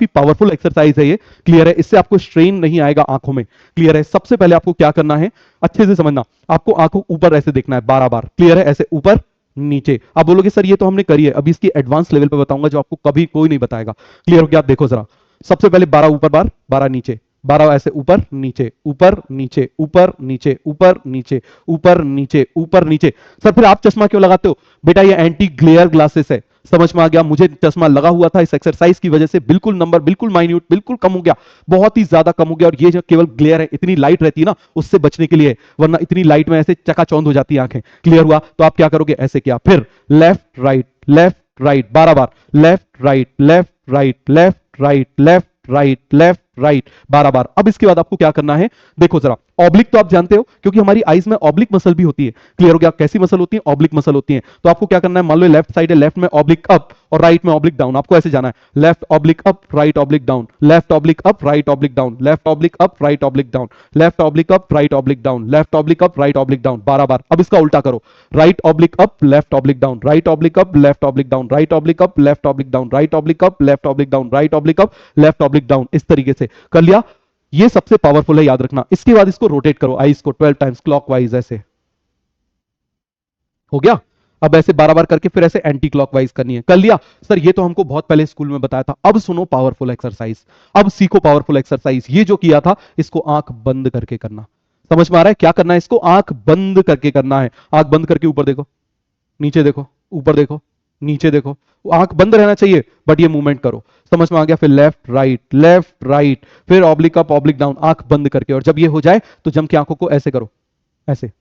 काफी powerful exercise है ये, क्लियर है। इससे आपको स्ट्रेन नहीं आएगा आंखों में, क्लियर है। सबसे पहले आपको क्या करना है, अच्छे से समझना, आपको आंखों ऊपर ऐसे देखना है 12 बार, क्लियर है, ऐसे ऊपर नीचे। आप बोलोगे सर ये तो हमने करी है, अभी इसकी एडवांस लेवल पे बताऊंगा जो आपको कभी कोई नहीं बताएगा, क्लियर हो गया। आप देखो जरा, सबसे पहले 12 ऊपर बार, 12 नीचे, 12 ऐसे ऊपर नीचे ऊपर नीचे ऊपर नीचे ऊपर नीचे ऊपर नीचे ऊपर नीचे। सर फिर आप चश्मा क्यों लगाते हो? बेटा ये एंटी ग्लेयर ग्लासेस है, समझ में आ गया। मुझे चश्मा लगा हुआ था, इस एक्सरसाइज की वजह से बिल्कुल नंबर बिल्कुल माइन्यूट बिल्कुल कम हो गया, बहुत ही ज्यादा कम हो गया। और ये जो केवल ग्लेयर है, इतनी लाइट रहती है ना, उससे बचने के लिए, वरना इतनी लाइट में ऐसे चकाचौंध हो जाती है आंखें, क्लियर हुआ। तो आप क्या करोगे, ऐसे किया, फिर लेफ्ट राइट 12 बार, left right left right left right left right 12 बार। अब इसके बाद आपको क्या करना है, देखो जरा, ऑब्लिक तो आप जानते हो, क्योंकि हमारी आईज में ऑब्लिक मसल भी होती है, क्लियर हो गया। कैसी मसल होती है, ऑब्लिक मसल होती है। तो आपको क्या करना है, मान लो लेफ्ट साइड है, लेफ्ट में ऑब्लिक अप और राइट में ऑब्लिक डाउन, आपको ऐसे जाना है, left oblique up right oblique down, left oblique up right oblique down, left oblique up right oblique down, left oblique up right oblique down, left oblique up right oblique down 12 बार। अब इसका उल्टा करो, right oblique up left oblique down, right oblique up left oblique down, right oblique up left oblique down, right oblique up left oblique down, right oblique up left oblique down, इस तरीके से कर लिया। ये सबसे पावरफुल है, याद रखना। इसके बाद इसको रोटेट करो, आईज को 12 टाइम्स क्लॉकवाइज, ऐसे हो गया। अब ऐसे 12 बार करके फिर ऐसे एंटी क्लॉकवाइज करनी है, कर लिया। सर ये तो हमको बहुत पहले स्कूल में बताया था। अब सुनो पावरफुल एक्सरसाइज, अब सीखो पावरफुल एक्सरसाइज। ये जो किया था इसको आंख बंद करके करना, समझ में आ रहा है क्या करना है? इसको आंख बंद करके करना है। आंख बंद करके ऊपर देखो, नीचे देखो, ऊपर देखो, नीचे देखो, आंख बंद रहना चाहिए बट ये मूवमेंट करो, समझ में आ गया। फिर लेफ्ट राइट, फिर ऑब्लिक अप ऑब्लिक डाउन, आंख बंद करके। और जब ये हो जाए तो जम के आंखों को ऐसे करो, ऐसे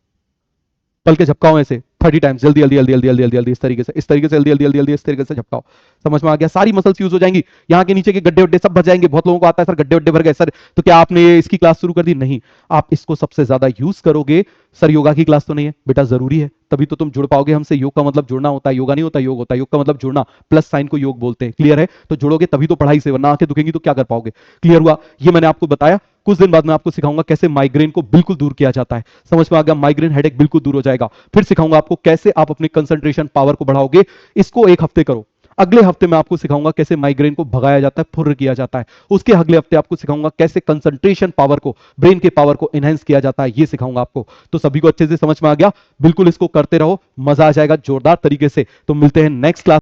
पल के झपकाओ, ऐसे 30 टाइम्स, जल्दी जल्दी जल्दी जल्दी जल्दी जल्दी, इस तरीके से, इस तरीके से, जल्दी जल्दी जल्दी जल्दी, इस तरीके से झपकाओ, समझ में आ गया। सारी मसल्स यूज हो जाएंगी, यहाँ के नीचे के गड्ढे वड्ढे सब भर जाएंगे। बहुत लोगों को आता है सर गड्ढे वड्ढे भर गए सर, तो क्या आपने इसकी क्लास शुरू कर दी? नहीं, आप इसको सबसे ज्यादा यूज करोगे। सर योगा की क्लास तो नहीं है बेटा, जरूरी है, तभी तो तुम जुड़ पाओगे हमसे। योग का मतलब जुड़ना होता है, योगा नहीं होता, योग होता है। योग का मतलब जुड़ना, प्लस साइन को योग बोलते हैं, क्लियर है। तो जुड़ोगे तभी तो पढ़ाई से, वरना आंखें दुखेंगी तो क्या कर पाओगे, क्लियर हुआ। ये मैंने आपको बताया। कुछ दिन बाद मैं आपको सिखाऊंगा कैसे माइग्रेन को बिल्कुल दूर किया जाता है, समझ में आ गया। माइग्रेन हेडेक बिल्कुल दूर हो जाएगा। फिर सिखाऊंगा आपको कैसे आप अपने कंसंट्रेशन पावर को बढ़ाओगे। इसको एक हफ्ते करो, अगले हफ्ते मैं आपको सिखाऊंगा कैसे माइग्रेन को भगाया जाता है, फुर्र किया जाता है। उसके अगले हफ्ते आपको सिखाऊंगा कैसे कंसंट्रेशन पावर को, ब्रेन के पावर को एनहांस किया जाता है, ये सिखाऊंगा आपको। तो सभी को अच्छे से समझ में आ गया? बिल्कुल इसको करते रहो, मजा आ जाएगा जोरदार तरीके से। तो मिलते हैं नेक्स्ट क्लास।